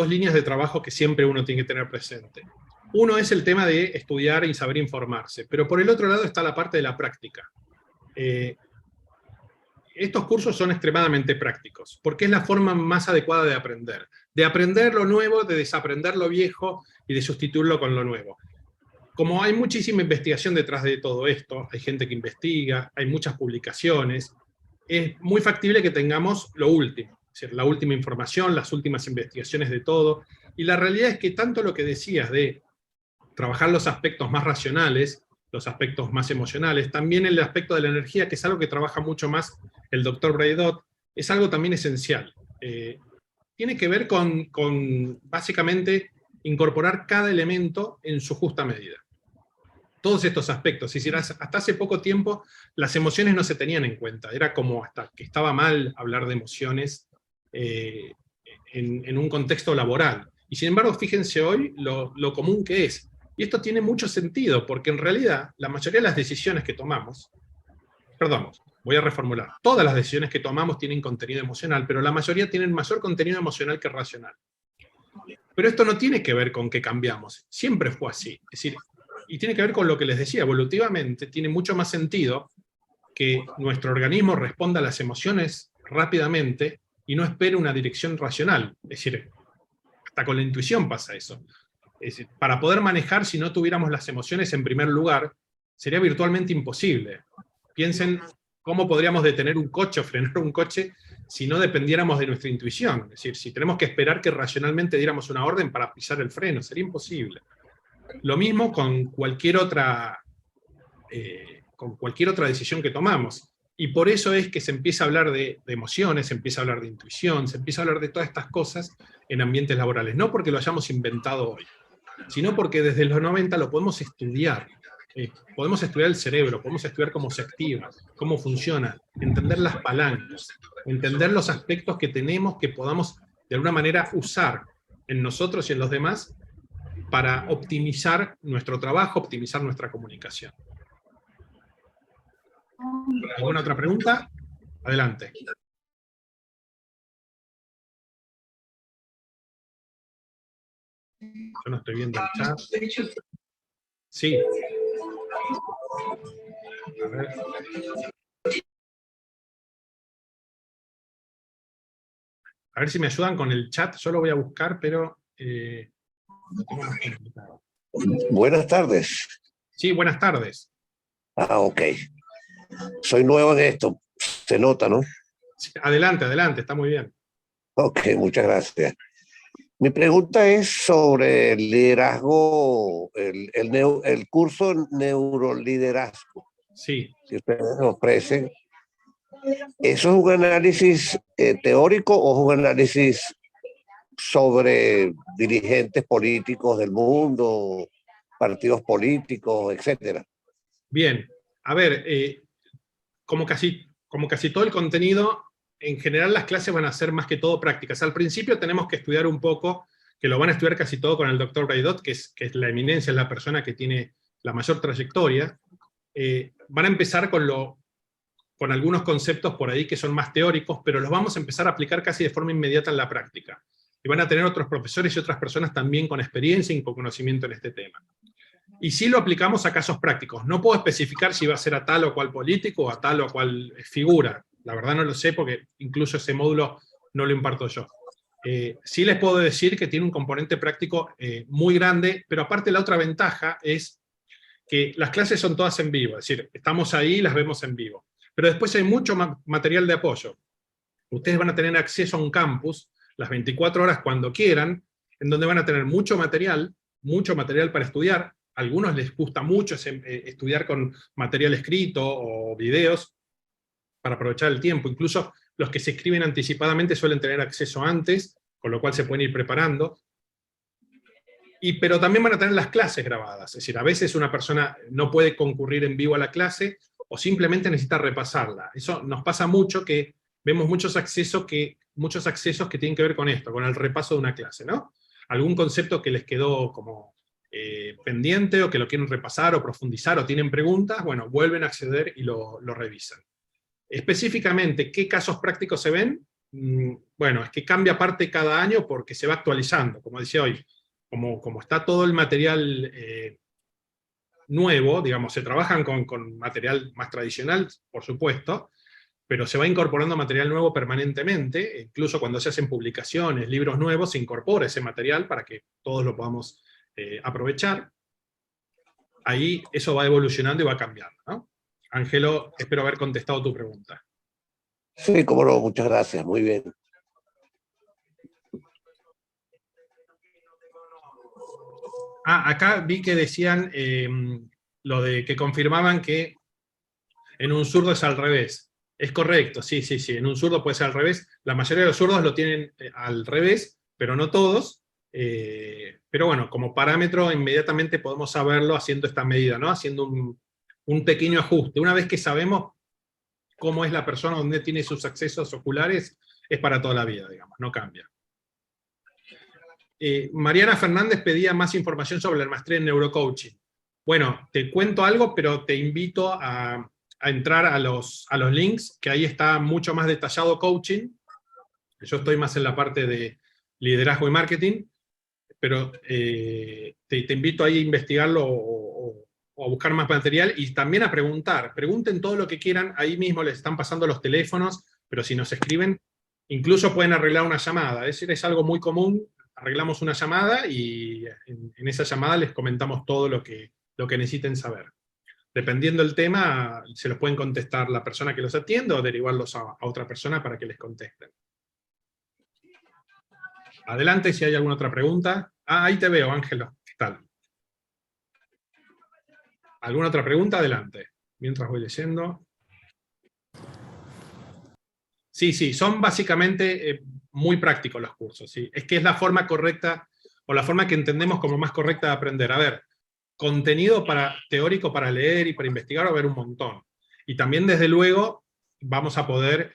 Speaker 2: líneas de trabajo que siempre uno tiene que tener presente. Uno es el tema de estudiar y saber informarse, pero por el otro lado está la parte de la práctica. Estos cursos son extremadamente prácticos, porque es la forma más adecuada de aprender lo nuevo, de desaprender lo viejo y de sustituirlo con lo nuevo. Como hay muchísima investigación detrás de todo esto, hay gente que investiga, hay muchas publicaciones, es muy factible que tengamos lo último, es decir, la última información, las últimas investigaciones de todo, y la realidad es que tanto lo que decías de trabajar los aspectos más racionales, los aspectos más emocionales, también el aspecto de la energía, que es algo que trabaja mucho más el doctor Braidot, es algo también esencial. Tiene que ver con básicamente incorporar cada elemento en su justa medida. Todos estos aspectos, es decir, hasta hace poco tiempo las emociones no se tenían en cuenta, era como hasta que estaba mal hablar de emociones en un contexto laboral. Y sin embargo, fíjense hoy lo común que es. Y esto tiene mucho sentido, porque en realidad la mayoría de las decisiones que tomamos, perdón, voy a reformular, todas las decisiones que tomamos tienen contenido emocional, pero la mayoría tienen mayor contenido emocional que racional. Pero esto no tiene que ver con que cambiamos, siempre fue así. Es decir, y tiene que ver con lo que les decía, evolutivamente tiene mucho más sentido que nuestro organismo responda a las emociones rápidamente y no espere una dirección racional. Es decir, hasta con la intuición pasa eso. Es decir, para poder manejar, si no tuviéramos las emociones en primer lugar, sería virtualmente imposible. Piensen cómo podríamos detener un coche o frenar un coche si no dependiéramos de nuestra intuición. Es decir, si tenemos que esperar que racionalmente diéramos una orden para pisar el freno, sería imposible. Lo mismo con cualquier otra decisión que tomamos. Y por eso es que se empieza a hablar de emociones, se empieza a hablar de intuición, se empieza a hablar de todas estas cosas en ambientes laborales. No porque lo hayamos inventado hoy, sino porque desde los 90 lo podemos estudiar. Podemos estudiar el cerebro, podemos estudiar cómo se activa, cómo funciona, entender las palancas, entender los aspectos que tenemos que podamos de alguna manera usar en nosotros y en los demás para optimizar nuestro trabajo, optimizar nuestra comunicación. ¿Alguna otra pregunta? Adelante. Yo no estoy viendo el chat. Sí. A ver. A ver si me ayudan con el chat. Yo lo voy a buscar, pero lo tengo más complicado.
Speaker 3: Buenas tardes.
Speaker 2: Sí, buenas tardes.
Speaker 3: Ok. Soy nuevo en esto. Se nota, ¿no?
Speaker 2: Sí, adelante, adelante. Está muy bien.
Speaker 3: Ok, muchas gracias. Mi pregunta es sobre el liderazgo, el curso Neuroliderazgo.
Speaker 2: Sí.
Speaker 3: Que ustedes ofrecen. ¿Eso es un análisis teórico o es un análisis sobre dirigentes políticos del mundo, partidos políticos, etcétera?
Speaker 2: Bien. A ver, como casi todo el contenido, en general las clases van a ser más que todo prácticas. Al principio tenemos que estudiar un poco, que lo van a estudiar casi todo con el doctor Braidot, que es la eminencia, es la persona que tiene la mayor trayectoria. Van a empezar con algunos conceptos por ahí que son más teóricos, pero los vamos a empezar a aplicar casi de forma inmediata en la práctica. Y van a tener otros profesores y otras personas también con experiencia y con conocimiento en este tema. Y sí lo aplicamos a casos prácticos. No puedo especificar si va a ser a tal o cual político o a tal o cual figura. La verdad no lo sé porque incluso ese módulo no lo imparto yo. Sí les puedo decir que tiene un componente práctico muy grande, pero aparte la otra ventaja es que las clases son todas en vivo, es decir, estamos ahí y las vemos en vivo. Pero después hay mucho material de apoyo. Ustedes van a tener acceso a un campus las 24 horas cuando quieran, en donde van a tener mucho material para estudiar. A algunos les gusta mucho estudiar con material escrito o videos para aprovechar el tiempo. Incluso los que se inscriben anticipadamente suelen tener acceso antes, con lo cual se pueden ir preparando. Pero también van a tener las clases grabadas. Es decir, a veces una persona no puede concurrir en vivo a la clase, o simplemente necesita repasarla. Eso nos pasa mucho, que vemos muchos accesos que tienen que ver con esto, con el repaso de una clase, ¿no? Algún concepto que les quedó como pendiente, o que lo quieren repasar, o profundizar, o tienen preguntas, bueno, vuelven a acceder y lo revisan. Específicamente, ¿qué casos prácticos se ven? Bueno, es que cambia parte cada año porque se va actualizando, como decía hoy. Como está todo el material nuevo, digamos, se trabajan con material más tradicional, por supuesto, pero se va incorporando material nuevo permanentemente, incluso cuando se hacen publicaciones, libros nuevos, se incorpora ese material para que todos lo podamos aprovechar. Ahí eso va evolucionando y va cambiando, ¿no? Ángelo, espero haber contestado tu pregunta.
Speaker 3: Sí, cómo no, muchas gracias, muy bien.
Speaker 2: Acá vi que decían lo de que confirmaban que en un zurdo es al revés. Es correcto, sí, en un zurdo puede ser al revés. La mayoría de los zurdos lo tienen al revés, pero no todos. Pero bueno, como parámetro inmediatamente podemos saberlo haciendo esta medida, ¿no? Haciendo un pequeño ajuste. Una vez que sabemos cómo es la persona, dónde tiene sus accesos oculares, es para toda la vida, digamos, no cambia. Mariana Fernández pedía más información sobre la maestría en neurocoaching. Bueno, te cuento algo, pero te invito a entrar a los links, que ahí está mucho más detallado coaching. Yo estoy más en la parte de liderazgo y marketing, pero te invito ahí a investigarlo o a buscar más material, y también a preguntar. Pregunten todo lo que quieran, ahí mismo les están pasando los teléfonos, pero si nos escriben, incluso pueden arreglar una llamada. Es decir, es algo muy común. Arreglamos una llamada y en esa llamada les comentamos todo lo que necesiten saber. Dependiendo del tema, se los pueden contestar la persona que los atiende, o derivarlos a otra persona para que les contesten. Adelante, si hay alguna otra pregunta. Ahí te veo, Ángelo. ¿Qué tal? ¿Alguna otra pregunta? Adelante. Mientras voy leyendo. Sí, son básicamente muy prácticos los cursos, ¿sí? Es que es la forma correcta, o la forma que entendemos como más correcta de aprender. A ver, contenido teórico para leer y para investigar va a haber un montón. Y también, desde luego, vamos a poder,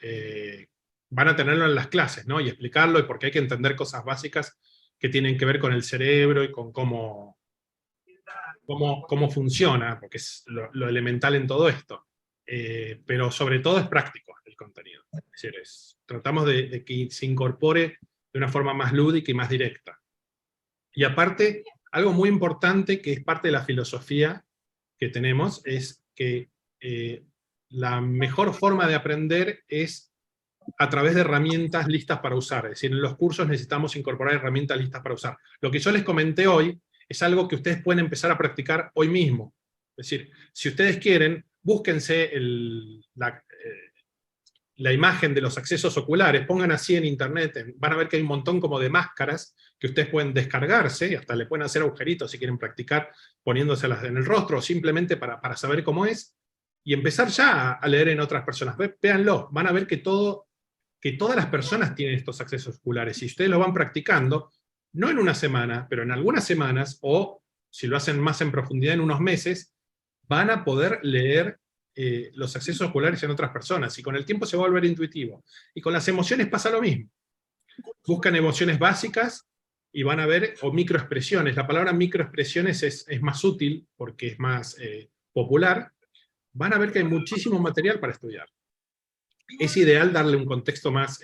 Speaker 2: van a tenerlo en las clases, ¿no? Y explicarlo, y porque hay que entender cosas básicas que tienen que ver con el cerebro y con cómo funciona, porque es lo elemental en todo esto. Pero sobre todo es práctico el contenido. Es decir, tratamos de que se incorpore de una forma más lúdica y más directa. Y aparte, algo muy importante que es parte de la filosofía que tenemos, es que la mejor forma de aprender es a través de herramientas listas para usar. Es decir, en los cursos necesitamos incorporar herramientas listas para usar. Lo que yo les comenté hoy es algo que ustedes pueden empezar a practicar hoy mismo. Es decir, si ustedes quieren, búsquense la imagen de los accesos oculares, pongan así en internet, van a ver que hay un montón como de máscaras que ustedes pueden descargarse, y hasta le pueden hacer agujeritos si quieren practicar poniéndoselas en el rostro, o simplemente para saber cómo es, y empezar ya a leer en otras personas. Véanlo, van a ver que todas las personas tienen estos accesos oculares, y ustedes lo van practicando, no en una semana, pero en algunas semanas, o si lo hacen más en profundidad en unos meses, van a poder leer los accesos oculares en otras personas, y con el tiempo se va a volver intuitivo. Y con las emociones pasa lo mismo. Buscan emociones básicas y van a ver, o microexpresiones. La palabra microexpresiones es más útil porque es más popular. Van a ver que hay muchísimo material para estudiar. Es ideal darle un contexto más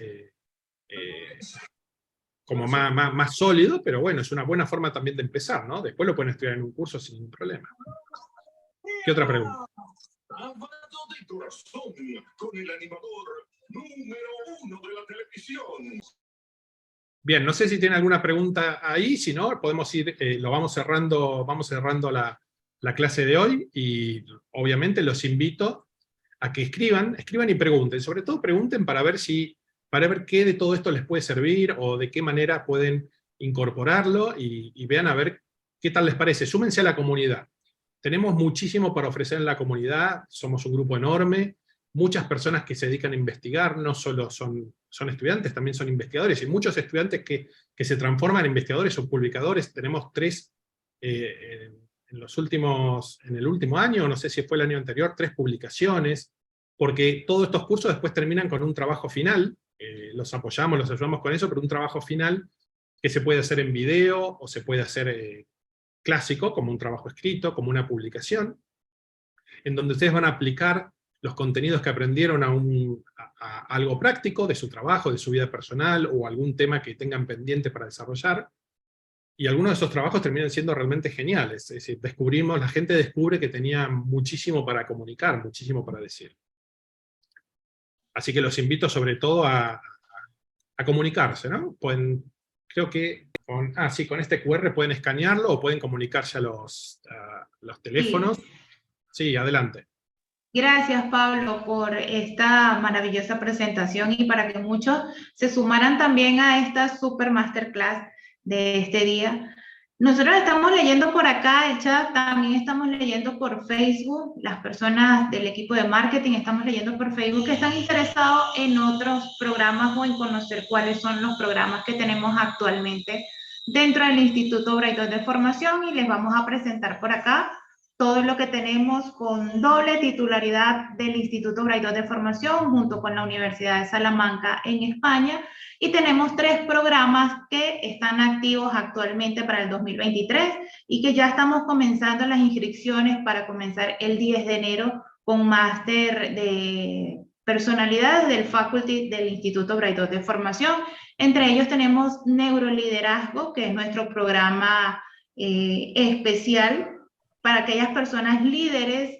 Speaker 2: como más sólido, pero bueno, es una buena forma también de empezar, ¿no? Después lo pueden estudiar en un curso sin ningún problema. ¿Qué otra pregunta?
Speaker 5: Hablando de corazón, con el animador número 1 de la televisión.
Speaker 2: Bien, no sé si tienen alguna pregunta ahí, si no, podemos ir, vamos cerrando la clase de hoy, y obviamente los invito a que escriban y pregunten. Sobre todo pregunten para ver qué de todo esto les puede servir, o de qué manera pueden incorporarlo, y vean a ver qué tal les parece. Súmense a la comunidad. Tenemos muchísimo para ofrecer en la comunidad, somos un grupo enorme, muchas personas que se dedican a investigar, no solo son estudiantes, también son investigadores, y muchos estudiantes que se transforman en investigadores o publicadores. Tenemos 3 en el último año, no sé si fue el año anterior, 3 publicaciones, porque todos estos cursos después terminan con un trabajo final, los apoyamos, los ayudamos con eso, pero un trabajo final que se puede hacer en video, o se puede hacer clásico, como un trabajo escrito, como una publicación, en donde ustedes van a aplicar los contenidos que aprendieron a algo práctico de su trabajo, de su vida personal, o algún tema que tengan pendiente para desarrollar, y algunos de esos trabajos terminan siendo realmente geniales. Es decir, la gente descubre que tenía muchísimo para comunicar, muchísimo para decir. Así que los invito sobre todo a comunicarse, ¿no? Creo que con este QR pueden escanearlo, o pueden comunicarse a los teléfonos. Sí, adelante.
Speaker 1: Gracias, Pablo, por esta maravillosa presentación y para que muchos se sumaran también a esta super masterclass de este día. Nosotros estamos leyendo por acá el chat, también estamos leyendo por Facebook, las personas del equipo de marketing estamos leyendo por Facebook que están interesados en otros programas o en conocer cuáles son los programas que tenemos actualmente dentro del Instituto Braidot de Formación, y les vamos a presentar por acá todo lo que tenemos con doble titularidad del Instituto Braidot de Formación junto con la Universidad de Salamanca en España, y tenemos 3 programas que están activos actualmente para el 2023 y que ya estamos comenzando las inscripciones para comenzar el 10 de enero con máster de personalidades del faculty del Instituto Braidot de Formación. Entre ellos tenemos Neuroliderazgo, que es nuestro programa especial para aquellas personas líderes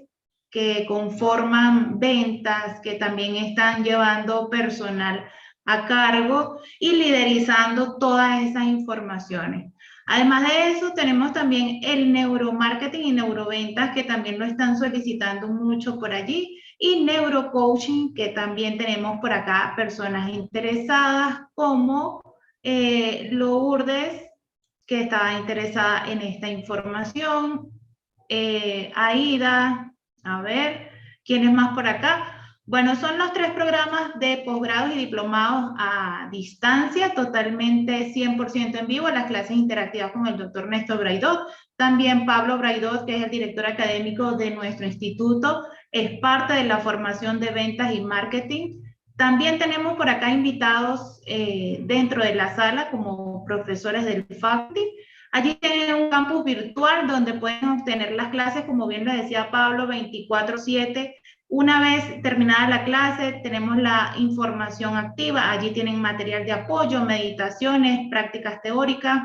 Speaker 1: que conforman ventas, que también están llevando personal a cargo y liderizando todas esas informaciones. Además de eso, tenemos también el neuromarketing y neuroventas, que también lo están solicitando mucho por allí, y neurocoaching, que también tenemos por acá personas interesadas como Lourdes, que estaba interesada en esta información, Aida, a ver, ¿quién es más por acá? Bueno, son los 3 programas de posgrados y diplomados a distancia, totalmente 100% en vivo, las clases interactivas con el doctor Néstor Braidot. También Pablo Braidot, que es el director académico de nuestro instituto, es parte de la formación de ventas y marketing. También tenemos por acá invitados dentro de la sala como profesores del faculty. Allí tienen un campus virtual donde pueden obtener las clases, como bien lo decía Pablo, 24/7. Una vez terminada la clase, tenemos la información activa. Allí tienen material de apoyo, meditaciones, prácticas teóricas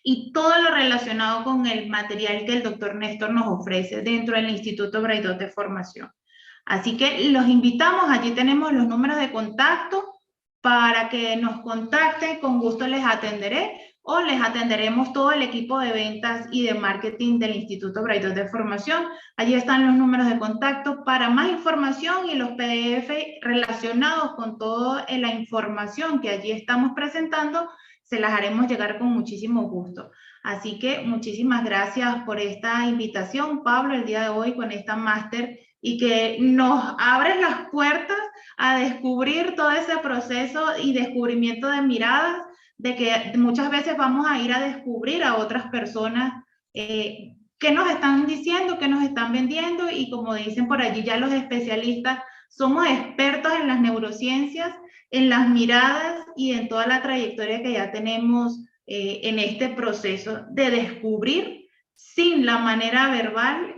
Speaker 1: y todo lo relacionado con el material que el doctor Néstor nos ofrece dentro del Instituto Braidot de Formación. Así que los invitamos, allí tenemos los números de contacto para que nos contacten, con gusto les atenderé, o les atenderemos todo el equipo de ventas y de marketing del Instituto Braidot de Formación. Allí están los números de contacto para más información y los PDF relacionados con toda la información que allí estamos presentando, se las haremos llegar con muchísimo gusto. Así que muchísimas gracias por esta invitación, Pablo, el día de hoy con esta máster, y que nos abres las puertas a descubrir todo ese proceso y descubrimiento de miradas, de que muchas veces vamos a ir a descubrir a otras personas que nos están diciendo, que nos están vendiendo, y como dicen por allí ya los especialistas, somos expertos en las neurociencias, en las miradas y en toda la trayectoria que ya tenemos en este proceso de descubrir sin la manera verbal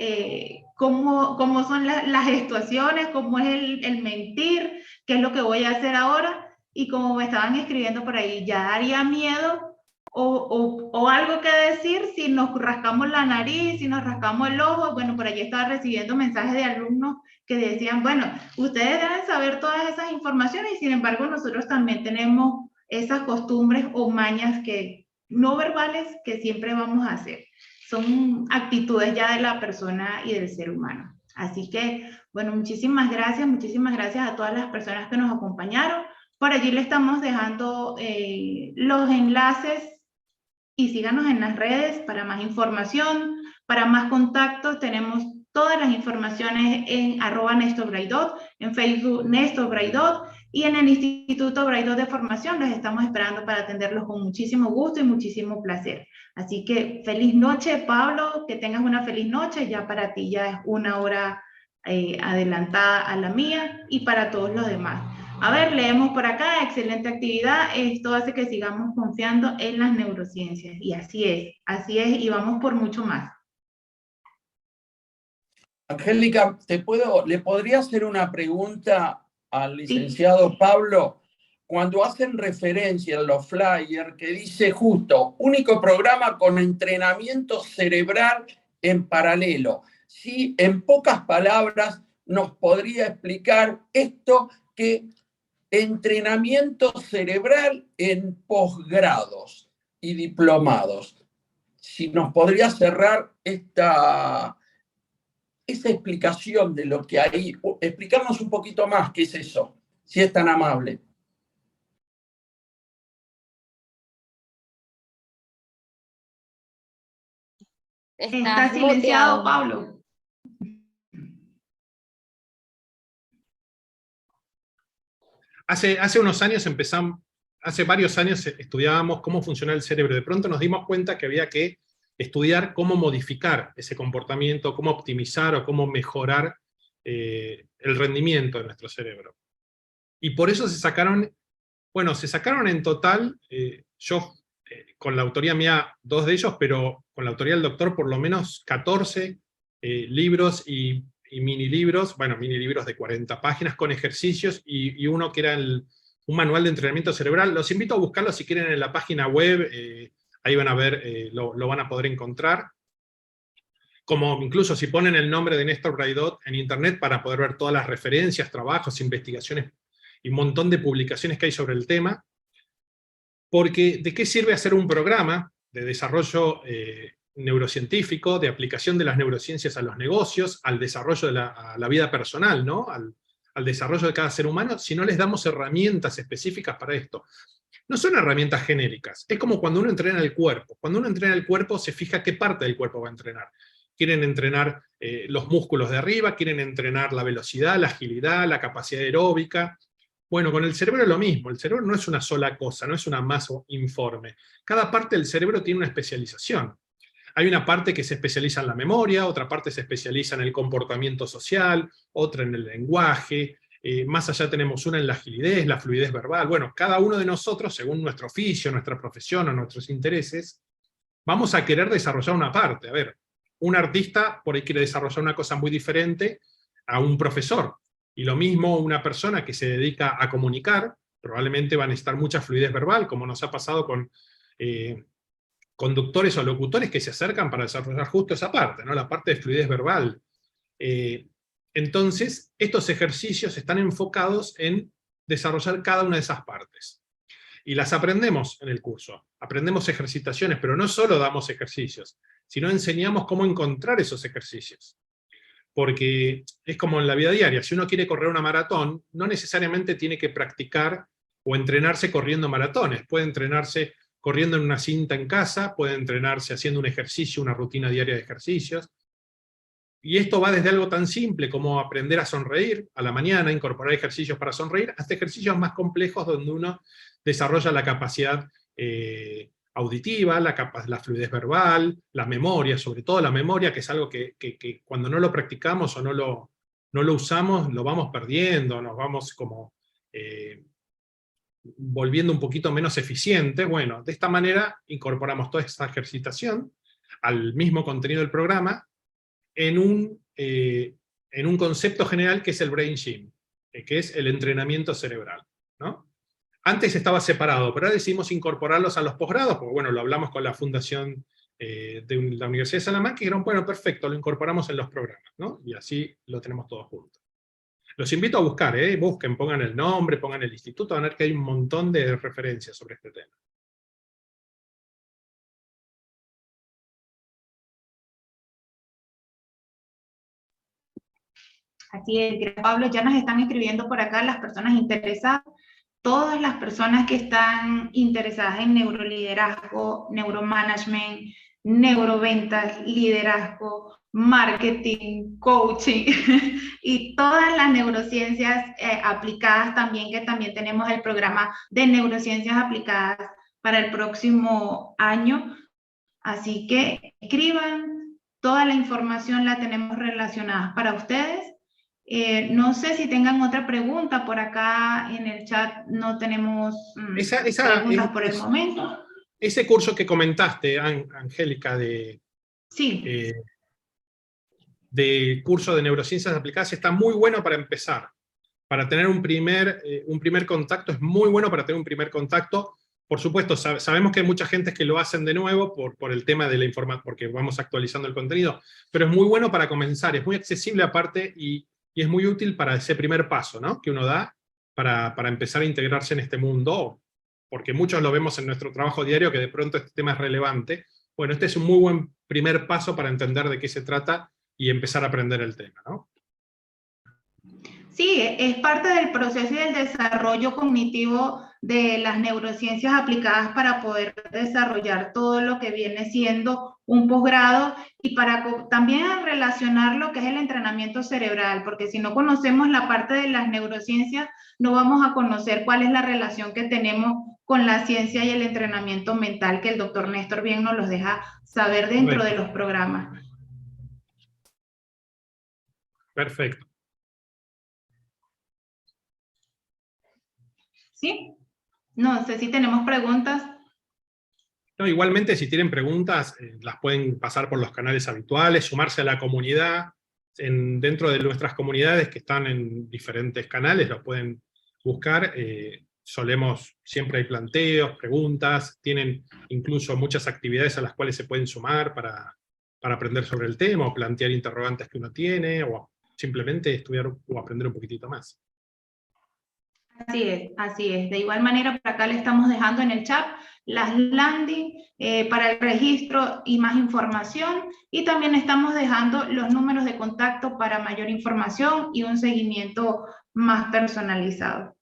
Speaker 1: cómo son las situaciones, cómo es el mentir, qué es lo que voy a hacer ahora. Y como me estaban escribiendo por ahí, ya daría miedo o algo que decir si nos rascamos la nariz, si nos rascamos el ojo. Bueno, por allí estaba recibiendo mensajes de alumnos que decían, bueno, ustedes deben saber todas esas informaciones, y sin embargo nosotros también tenemos esas costumbres o mañas que no verbales que siempre vamos a hacer. Son actitudes ya de la persona y del ser humano. Así que, bueno, muchísimas gracias a todas las personas que nos acompañaron. Por allí le estamos dejando los enlaces, y síganos en las redes para más información, para más contactos. Tenemos todas las informaciones en @NéstorBraidot, en Facebook Néstor Braidot, y en el Instituto Braidot de Formación. Les estamos esperando para atenderlos con muchísimo gusto y muchísimo placer. Así que feliz noche, Pablo, que tengas una feliz noche, ya para ti ya es una hora adelantada a la mía y para todos los demás. A ver, leemos por acá, excelente actividad, esto hace que sigamos confiando en las neurociencias, y así es, y vamos por mucho más.
Speaker 4: Angélica, ¿le podría hacer una pregunta al licenciado
Speaker 1: Sí.
Speaker 4: Pablo? Cuando hacen referencia a los flyers que dice justo, único programa con entrenamiento cerebral en paralelo, ¿sí? En pocas palabras, ¿nos podría explicar esto que entrenamiento cerebral en posgrados y diplomados? Si nos podría cerrar esa explicación de lo que hay, explicarnos un poquito más qué es eso, si es tan amable.
Speaker 1: Está silenciado, Pablo.
Speaker 2: Hace unos años hace varios años estudiábamos cómo funciona el cerebro. De pronto nos dimos cuenta que había que estudiar cómo modificar ese comportamiento, cómo optimizar o cómo mejorar el rendimiento de nuestro cerebro. Y por eso se sacaron en total, con la autoría mía, 2 de ellos, pero con la autoría del doctor por lo menos 14 libros y mini libros, mini libros de 40 páginas con ejercicios, y uno que era un manual de entrenamiento cerebral. Los invito a buscarlo si quieren en la página web, ahí van a ver, lo van a poder encontrar. Como incluso si ponen el nombre de Néstor Braidot en internet para poder ver todas las referencias, trabajos, investigaciones y un montón de publicaciones que hay sobre el tema. Porque ¿de qué sirve hacer un programa de desarrollo neurocientífico, de aplicación de las neurociencias a los negocios, al desarrollo de a la vida personal, ¿no? al desarrollo de cada ser humano, si no les damos herramientas específicas para esto? No son herramientas genéricas, es como cuando uno entrena el cuerpo. Cuando uno entrena el cuerpo se fija qué parte del cuerpo va a entrenar. Quieren entrenar los músculos de arriba, quieren entrenar la velocidad, la agilidad, la capacidad aeróbica. Bueno, con el cerebro es lo mismo. El cerebro no es una sola cosa, no es una masa informe. Cada parte del cerebro tiene una especialización. Hay una parte que se especializa en la memoria, otra parte se especializa en el comportamiento social, otra en el lenguaje, más allá tenemos una en la agilidad, la fluidez verbal. Bueno, cada uno de nosotros, según nuestro oficio, nuestra profesión o nuestros intereses, vamos a querer desarrollar una parte. A ver, un artista por ahí quiere desarrollar una cosa muy diferente a un profesor. Y lo mismo una persona que se dedica a comunicar, probablemente va a necesitar mucha fluidez verbal, como nos ha pasado con conductores o locutores que se acercan para desarrollar justo esa parte, ¿no? La parte de fluidez verbal. Entonces, estos ejercicios están enfocados en desarrollar cada una de esas partes. Y las aprendemos en el curso. Aprendemos ejercitaciones, pero no solo damos ejercicios, sino enseñamos cómo encontrar esos ejercicios. Porque es como en la vida diaria, si uno quiere correr una maratón, no necesariamente tiene que practicar o entrenarse corriendo maratones. Puede entrenarse corriendo en una cinta en casa, puede entrenarse haciendo un ejercicio, una rutina diaria de ejercicios. Y esto va desde algo tan simple como aprender a sonreír a la mañana, incorporar ejercicios para sonreír, hasta ejercicios más complejos donde uno desarrolla la capacidad auditiva, la fluidez verbal, la memoria, sobre todo la memoria, que es algo que cuando no lo practicamos o no lo usamos, lo vamos perdiendo, nos vamos como volviendo un poquito menos eficientes. Bueno, de esta manera incorporamos toda esta ejercitación al mismo contenido del programa, en un concepto general que es el brain gym, que es el entrenamiento cerebral, ¿no? Antes estaba separado, pero ahora decidimos incorporarlos a los posgrados, porque bueno, lo hablamos con la fundación de la Universidad de Salamanca, y dijeron, bueno, perfecto, lo incorporamos en los programas, ¿no? Y así lo tenemos todos juntos. Los invito a buscar, busquen, pongan el nombre, pongan el instituto, van a ver que hay un montón de referencias sobre este tema.
Speaker 1: Así es, Pablo, ya nos están escribiendo por acá las personas interesadas. Todas las personas que están interesadas en neuroliderazgo, neuromanagement, neuroventas, liderazgo, marketing, coaching y todas las neurociencias aplicadas también, que también tenemos el programa de neurociencias aplicadas para el próximo año. Así que escriban, toda la información la tenemos relacionada para ustedes. No sé si tengan otra pregunta por acá en el chat, no tenemos preguntas por el momento.
Speaker 2: Ese curso que comentaste, Angélica,
Speaker 1: Sí.
Speaker 2: De curso de neurociencias aplicadas, está muy bueno para empezar. Para tener un primer contacto, es muy bueno para tener un primer contacto. Por supuesto, sabemos que hay mucha gente que lo hacen de nuevo por el tema de la información, porque vamos actualizando el contenido, pero es muy bueno para comenzar, es muy accesible aparte, y es muy útil para ese primer paso, ¿no?, que uno da para empezar a integrarse en este mundo, porque muchos lo vemos en nuestro trabajo diario, que de pronto este tema es relevante. Bueno, este es un muy buen primer paso para entender de qué se trata y empezar a aprender el tema, ¿no?
Speaker 1: Sí, es parte del proceso y del desarrollo cognitivo de las neurociencias aplicadas para poder desarrollar todo lo que viene siendo un posgrado y para también relacionar lo que es el entrenamiento cerebral, porque si no conocemos la parte de las neurociencias, no vamos a conocer cuál es la relación que tenemos con la ciencia y el entrenamiento mental, que el doctor Néstor bien nos los deja saber dentro de los programas.
Speaker 2: Perfecto.
Speaker 1: ¿Sí? No sé si tenemos preguntas.
Speaker 2: No, igualmente, si tienen preguntas, las pueden pasar por los canales habituales, sumarse a la comunidad. Dentro de nuestras comunidades que están en diferentes canales, los pueden buscar. Siempre hay planteos, preguntas, tienen incluso muchas actividades a las cuales se pueden sumar para aprender sobre el tema, o plantear interrogantes que uno tiene, o simplemente estudiar o aprender un poquitito más.
Speaker 1: Así es, así es. De igual manera, por acá le estamos dejando en el chat las landing para el registro y más información, y también estamos dejando los números de contacto para mayor información y un seguimiento más personalizado.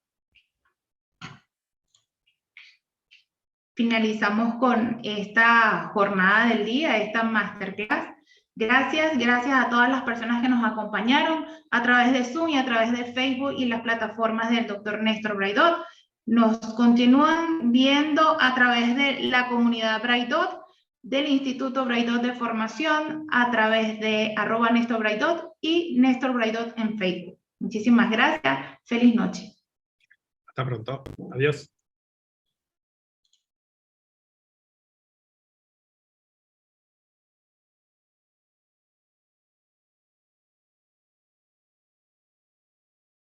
Speaker 1: Finalizamos con esta jornada del día, esta masterclass. Gracias a todas las personas que nos acompañaron a través de Zoom y a través de Facebook y las plataformas del Dr. Néstor Braidot. Nos continúan viendo a través de la comunidad Braidot, del Instituto Braidot de Formación, a través de @Néstor Braidot y Néstor Braidot en Facebook. Muchísimas gracias. Feliz noche.
Speaker 2: Hasta pronto. Adiós.